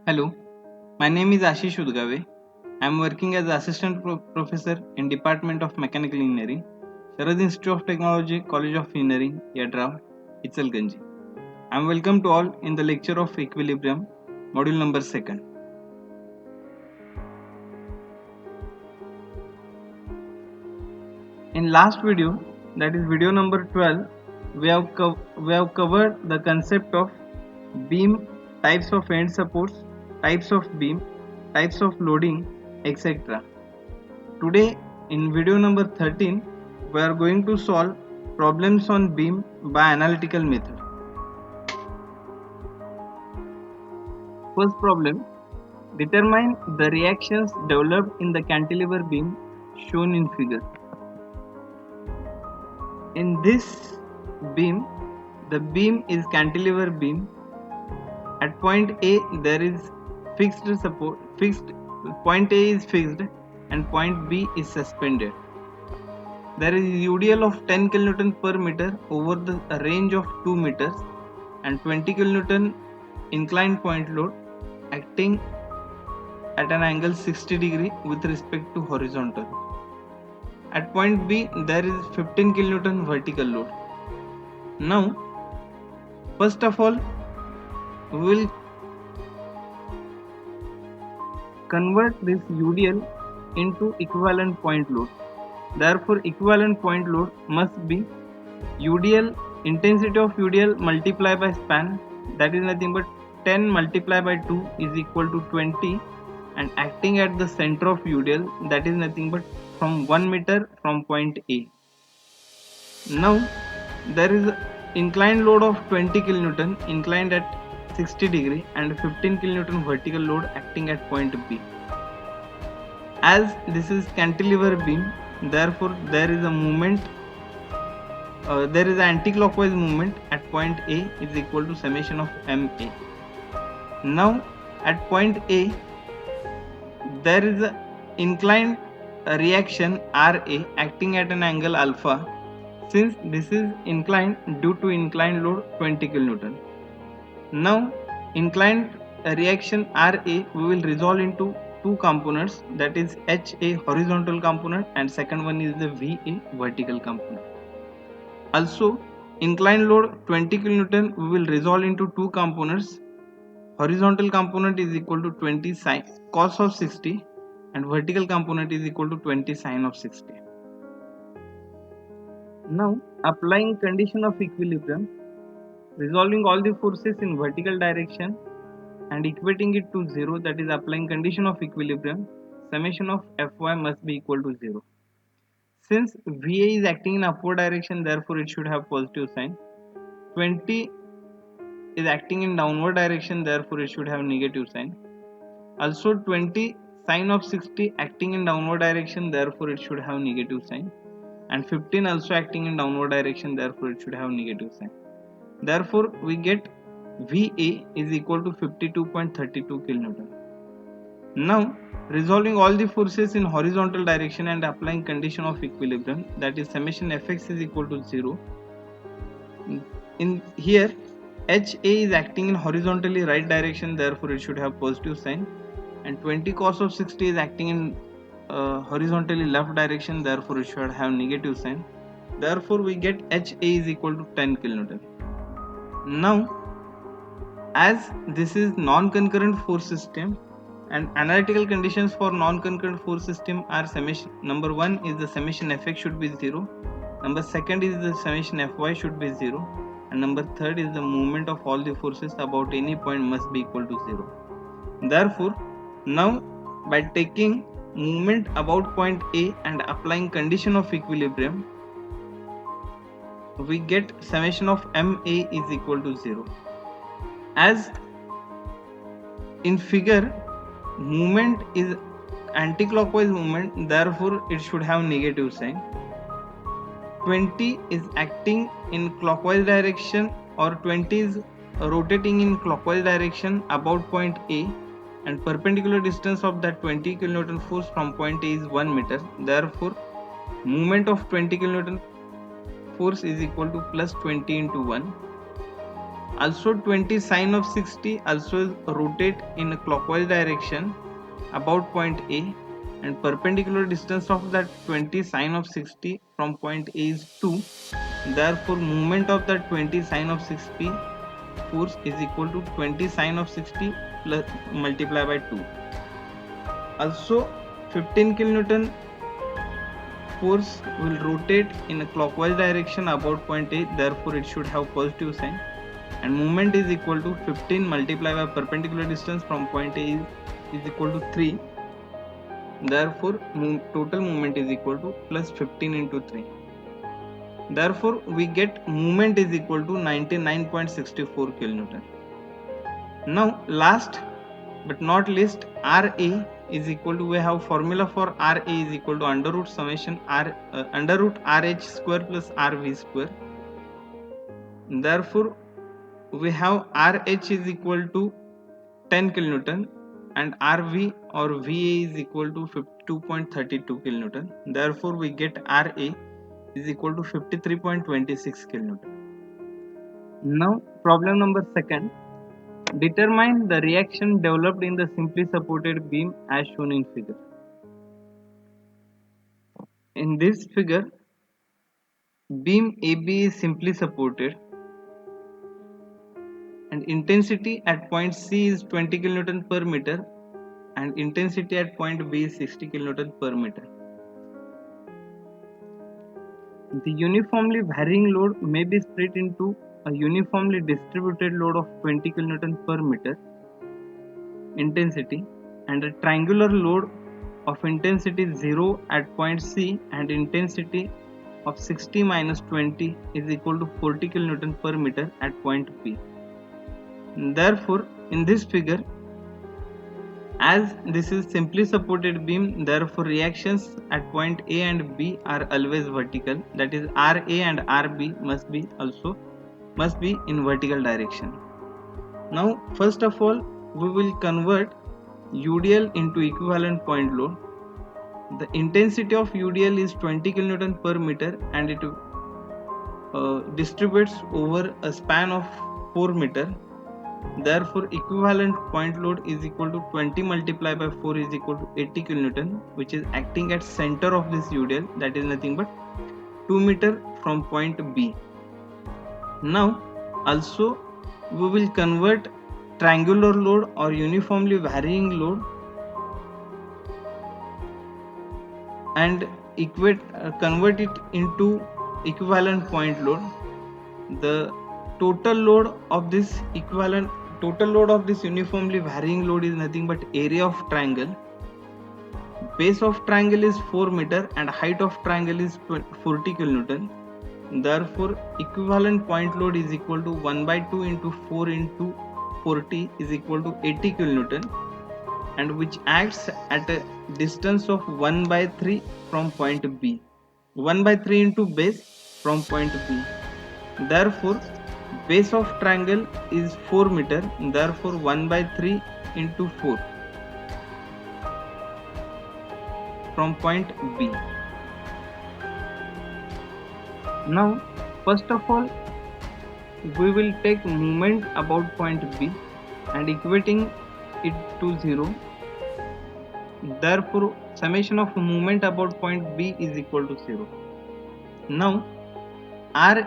Hello, my name is Ashish Udgave. I am working as assistant professor in Department of Mechanical Engineering, Sharad Institute of Technology, College of Engineering, Yadrao, Itsalganji. I am welcome to all in the lecture of equilibrium, module number 2nd. In last video, that is video number 12, we have covered the concept of beam, types of end supports, types of beam, types of loading, etc. Today in video number 13 we are going to solve problems on beam by analytical method. First problem, determine the reactions developed in the cantilever beam shown in figure. In this beam, the beam is cantilever beam. At point A there is fixed support, point A is fixed and point B is suspended. There is UDL of 10 kN per meter over the range of 2 meters and 20 kN inclined point load acting at an angle 60 degree with respect to horizontal. At point B there is 15 kN vertical load. Now first of all we will convert this UDL into equivalent point load. Therefore equivalent point load must be UDL, intensity of UDL multiplied by span, that is nothing but 10 multiplied by 2 is equal to 20, and acting at the center of UDL, that is nothing but from 1 meter from point A. Now there is inclined load of 20 kN inclined at 60 degree and 15 kN vertical load acting at point B. As this is cantilever beam, therefore there is a movement, there is an anti-clockwise movement at point A is equal to summation of MA. Now at point A there is a inclined reaction RA acting at an angle alpha, since this is inclined due to inclined load 20 kN. Now inclined reaction RA we will resolve into two components, that is HA horizontal component and second one is the VA vertical component. Also inclined load 20 kN we will resolve into two components. Horizontal component is equal to 20 sin cos of 60 and vertical component is equal to 20 sin of 60. Now applying condition of equilibrium, resolving all the forces in vertical direction and equating it to 0, that is applying condition of equilibrium, summation of Fy must be equal to 0. Since Va is acting in upward direction, therefore it should have positive sign. 20 is acting in downward direction, therefore it should have negative sign. Also 20 sin of 60 acting in downward direction, therefore it should have negative sign. And 15 also acting in downward direction, therefore it should have negative sign. Therefore we get Va is equal to 52.32 kN. Now resolving all the forces in horizontal direction and applying condition of equilibrium, that is summation Fx is equal to 0. In here HA is acting in horizontally right direction, therefore it should have positive sign, and 20 cos of 60 is acting in horizontally left direction, therefore it should have negative sign. Therefore we get HA is equal to 10 kN. Now as this is non-concurrent force system and analytical conditions for non-concurrent force system are summation, number 1 is the summation Fx should be 0, number 2 is the summation Fy should be 0, and number 3 is the movement of all the forces about any point must be equal to 0. Therefore now by taking movement about point A and applying condition of equilibrium, we get summation of MA is equal to 0. As in figure movement is anti-clockwise movement, therefore it should have negative sign. 20 is acting in clockwise direction, or 20 is rotating in clockwise direction about point A, and perpendicular distance of that 20 kN force from point A is 1 meter. Therefore movement of 20 kN force is equal to plus 20 into 1. Also 20 sine of 60 also rotate in a clockwise direction about point A, and perpendicular distance of that 20 sine of 60 from point A is 2. Therefore movement of that 20 sine of 60 force is equal to 20 sine of 60 plus multiply by 2. Also 15 kilonewton force will rotate in a clockwise direction about point A, therefore it should have positive sign, and movement is equal to 15 multiplied by perpendicular distance from point A is equal to 3. Therefore total movement is equal to plus 15 into 3. Therefore we get movement is equal to 99.64 kilonewton. Now last but not least, Ra is equal to, we have formula for Ra is equal to under root summation under root Rh square plus Rv square. Therefore we have Rh is equal to 10 kilonewton and Rv or Va is equal to 52.32 kilonewton. Therefore we get Ra is equal to 53.26 kilonewton. Now problem number 2. Determine the reaction developed in the simply supported beam as shown in figure. In this figure, beam AB is simply supported and intensity at point C is 20 kN per meter and intensity at point B is 60 kN per meter. The uniformly varying load may be split into a uniformly distributed load of 20 kN per meter intensity and a triangular load of intensity 0 at point C and intensity of 60 minus 20 is equal to 40 kN per meter at point B. Therefore, in this figure, as this is simply supported beam, therefore reactions at point A and B are always vertical. That is, RA and RB must be in vertical direction. Now, first of all, we will convert UDL into equivalent point load. The intensity of UDL is 20 kN per meter and it distributes over a span of 4 meter. Therefore equivalent point load is equal to 20 multiplied by 4 is equal to 80 kilonewton, which is acting at center of this UDL, that is nothing but 2 meter from point B. Now also we will convert triangular load or uniformly varying load and convert it into equivalent point load. The total load of this uniformly varying load is nothing but area of triangle. Base of triangle is 4 meter and height of triangle is 40 kilonewton. Therefore equivalent point load is equal to 1 by 2 into 4 into 40 is equal to 80 kilonewton, and which acts at a distance of 1 by 3 from point B. 1 by 3 into base from point B. Therefore base of triangle is 4 meter, therefore 1 by 3 into 4 from point B. Now first of all we will take movement about point B and equating it to 0. Therefore summation of movement about point B is equal to 0. Now RA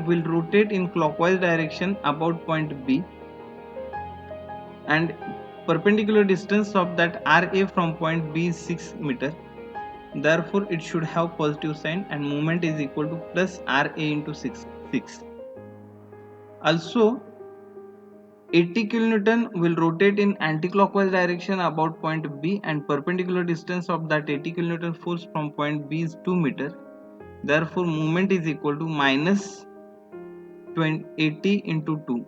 will rotate in clockwise direction about point B and perpendicular distance of that RA from point B is 6 meter. Therefore it should have positive sign and movement is equal to plus RA into 6. Also 80 kilonewton will rotate in anti-clockwise direction about point B and perpendicular distance of that 80 kilonewton force from point B is 2 meter. Therefore movement is equal to minus 80 into 2.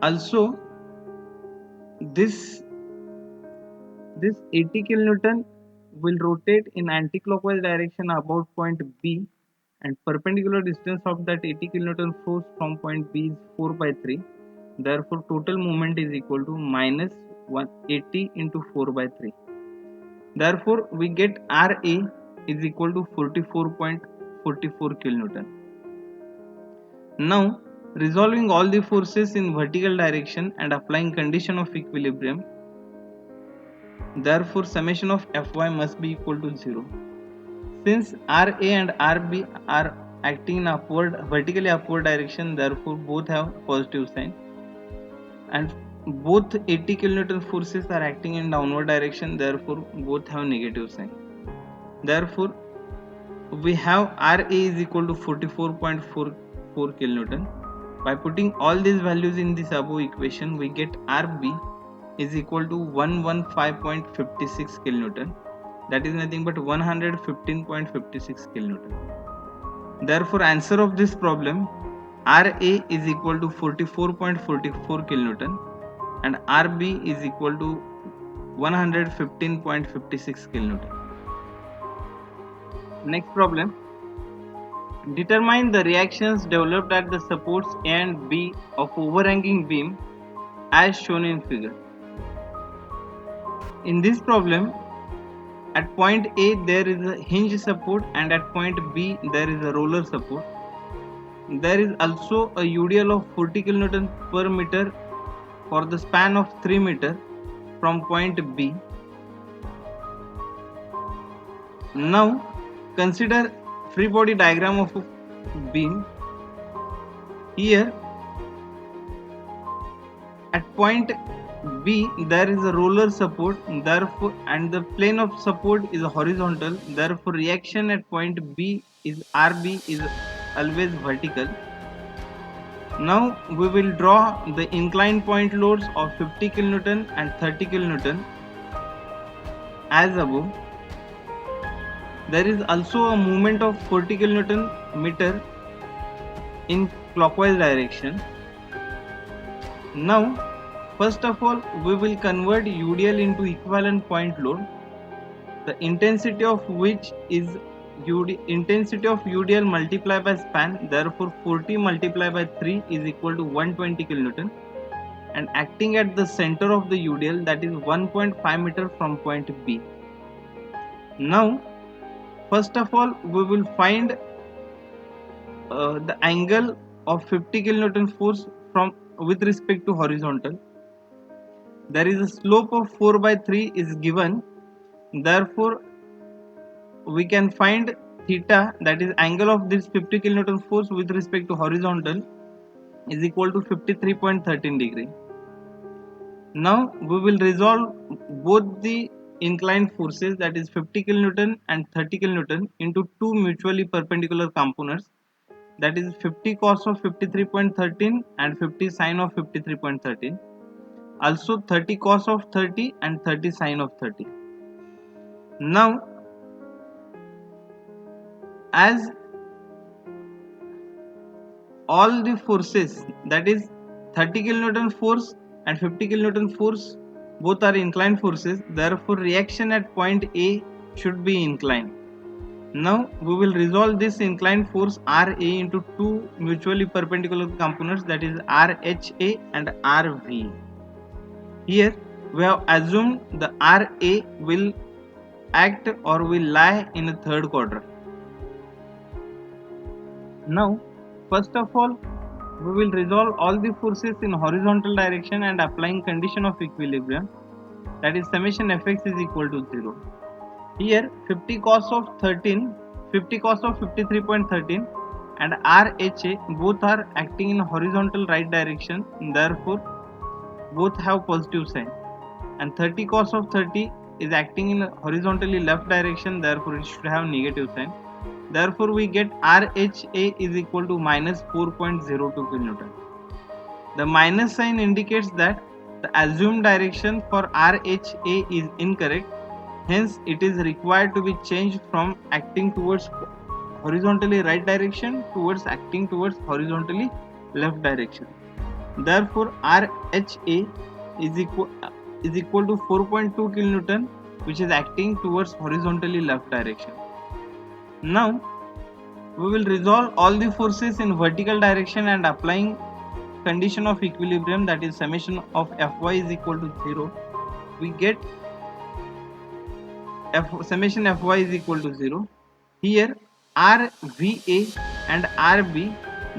Also this 80 kilonewton will rotate in anti-clockwise direction about point B and perpendicular distance of that 80 kilonewton force from point B is 4 by 3. Therefore total movement is equal to minus 180 into 4 by 3. Therefore we get RA is equal to 44.44 kilonewton. Now resolving all the forces in vertical direction and applying condition of equilibrium. Therefore, summation of Fy must be equal to 0. Since Ra and Rb are acting in vertically upward direction, therefore both have positive sign, and both 80 kN forces are acting in downward direction, therefore both have negative sign. Therefore, we have Ra is equal to 44.44 kN. By putting all these values in this above equation, we get Rb is equal to 115.56 kN. That is nothing but 115.56 kN. Therefore, answer of this problem, Ra is equal to 44.44 kN and Rb is equal to 115.56 kN. Next problem. Determine the reactions developed at the supports A and B of overhanging beam as shown in figure. In this problem, at point A there is a hinge support and at point B there is a roller support. There is also a UDL of 40 kN per meter for the span of 3 meter from point B. Now consider free body diagram of a beam. Here at point B there is a roller support, therefore, and the plane of support is horizontal, therefore reaction at point B is Rb is always vertical. Now we will draw the inclined point loads of 50 kN and 30 kN as above. There is also a movement of 40 kN meter in clockwise direction. Now first of all, we will convert UDL into equivalent point load, the intensity of which is intensity of UDL multiplied by span, therefore 40 multiplied by 3 is equal to 120 kN, and acting at the center of the UDL, that is 1.5 meter from point B. Now first of all, we will find the angle of 50 kN force from with respect to horizontal. There is a slope of 4 by 3 is given, therefore we can find theta, that is angle of this 50 kN force with respect to horizontal, is equal to 53.13 degree. Now we will resolve both the inclined forces, that is 50 kN and 30 kN, into two mutually perpendicular components, that is 50 cos of 53.13 and 50 sin of 53.13. Also 30 cos of 30 and 30 sin of 30. Now as all the forces, that is 30 kN force and 50 kN force, both are inclined forces, therefore reaction at point A should be inclined. Now we will resolve this inclined force Ra into two mutually perpendicular components, that is RHA and RV. Here we have assumed the Ra will act or will lie in a third quadrant. Now first of all, we will resolve all the forces in horizontal direction and applying condition of equilibrium, that is summation Fx is equal to 0. Here 50 cos of 53.13 and RHA both are acting in horizontal right direction, therefore both have positive sign, and 30 cos of 30 is acting in horizontally left direction, therefore it should have negative sign. Therefore we get RHA is equal to minus 4.02 kN. The minus sign indicates that the assumed direction for RHA is incorrect, hence it is required to be changed from acting towards horizontally right direction towards acting towards horizontally left direction. Therefore RHA is equal to 4.2 kN, which is acting towards horizontally left direction. Now we will resolve all the forces in vertical direction and applying condition of equilibrium, that is summation of Fy is equal to 0. We get summation Fy is equal to 0. Here RVA and RB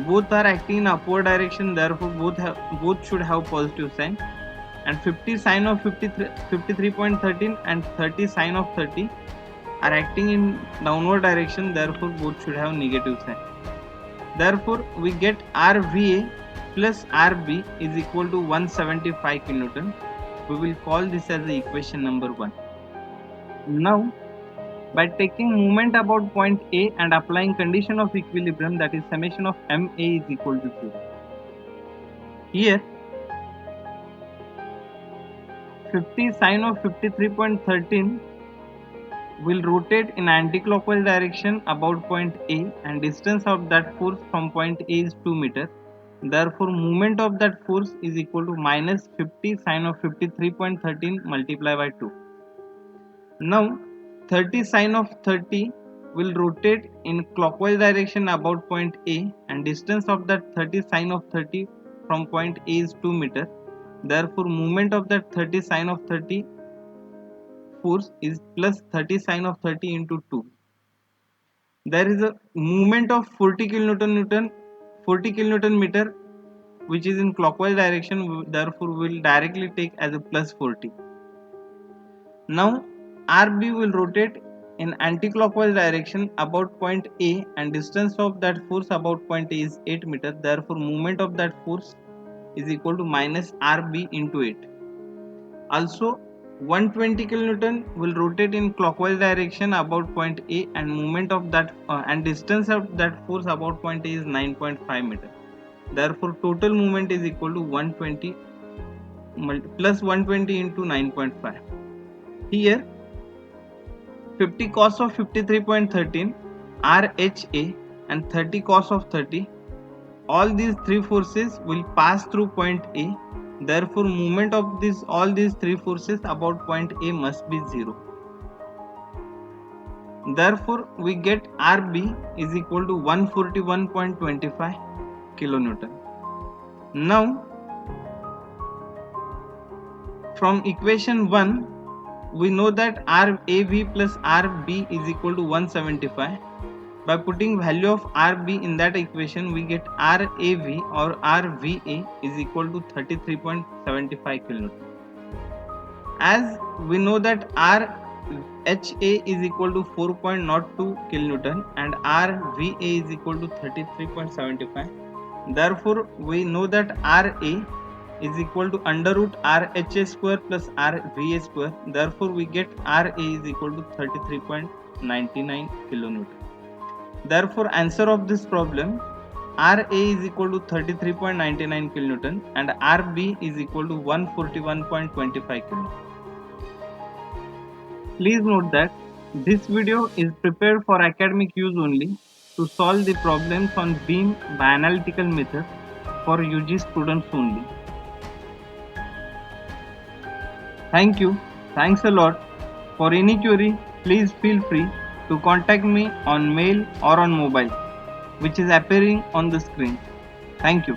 Both are acting in upward direction, therefore both should have positive sign. And 50 sine of 53.13 and 30 sine of 30 are acting in downward direction, therefore both should have negative sign. Therefore we get RVA plus RB is equal to 175 kilonewton. We will call this as the equation number 1. Now, by taking moment about point A and applying condition of equilibrium, that is summation of MA is equal to 0. Here 50 sine of 53.13 will rotate in anti-clockwise direction about point A, and distance of that force from point A is 2 meter. Therefore moment of that force is equal to minus 50 sine of 53.13 multiplied by 2. Now 30 sine of 30 will rotate in clockwise direction about point A, and distance of that 30 sine of 30 from point A is 2 meter. Therefore moment of that 30 sine of 30 force is plus 30 sine of 30 into 2. There is a movement of 40 kilonewton meter which is in clockwise direction, therefore we will directly take as a plus 40. Now RB will rotate in anti-clockwise direction about point A, and distance of that force about point A is 8 meter. Therefore movement of that force is equal to minus RB into 8. Also 120 kilonewton will rotate in clockwise direction about point A, and movement of that and distance of that force about point A is 9.5 meter. Therefore total movement is equal to 120 plus 120 into 9.5. Here 50 cos of 53.13 RHA and 30 cos of 30, all these three forces will pass through point A. Therefore movement of all these three forces about point A must be 0. Therefore we get RB is equal to 141.25 kilonewton. Now from equation 1 we know that RAV plus RB is equal to 175. By putting value of RB in that equation, we get RAV or RVA is equal to 33.75 kilonewton. As we know that RHA is equal to 4.02 kilonewton and RVA is equal to 33.75. Therefore we know that RA is equal to under root RHA square plus RVA square. Therefore we get RA is equal to 33.99 kilonewton. Therefore answer of this problem, RA is equal to 33.99 kilonewton and RB is equal to 141.25 kilonewton. Please note that this video is prepared for academic use only to solve the problems on beam by analytical method for UG students only. Thank you. Thanks a lot. For any query, please feel free to contact me on mail or on mobile, which is appearing on the screen. Thank you.